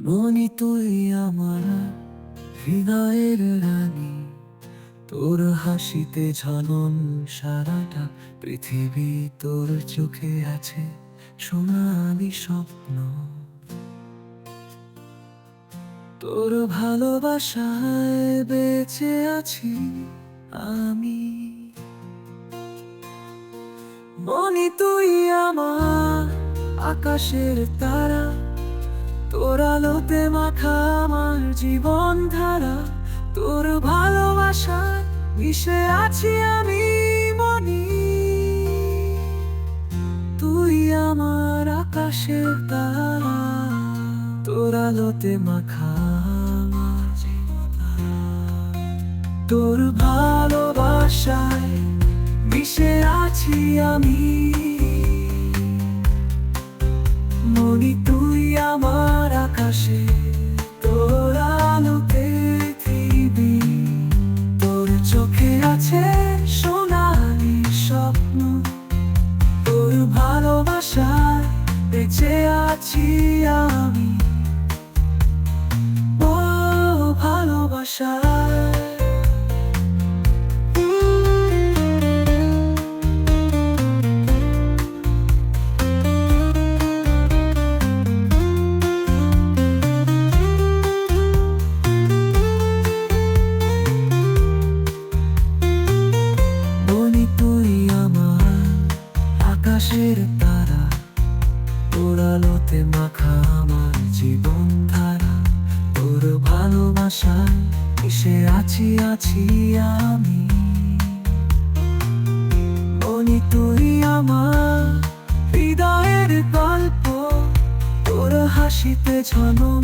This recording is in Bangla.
মনি তুই আমার হৃদয়ের রানী, তোর হাসিতে ঝলন সারাটা পৃথিবী, তোর চোখে আছে সোনালি স্বপ্ন। তোর ভালোবাসায় বেঁচে আছি আমি। মনি তুই আমার আকাশের তারা, তোর আলোতে মাখা আমার জীবন ধারা। তোর ভালোবাসায় মিশে আছি আমি মনি। তুই আমার আকাশের তারা, তোর আলোতে মাখা আমার জীবন ধারা। তোর ভালোবাসায় মিশে আছি আমি মনি। তুই আমার আকাশে, তোর আলোতে পৃথিবী, তোর চোখে আছে সোনালি স্বপ্ন। তোর ভালোবাসায় বেঁচে আছি আমি, ও ভালোবাসায়। আকাশের তারা, তোর আলোতে মাখা আমার জীবন ধারা। তোর ভালোবাসায় মিশে আছি আমি মনি। তুই আমার হৃদয়ের গল্প, তোর হাসিতে ঝলম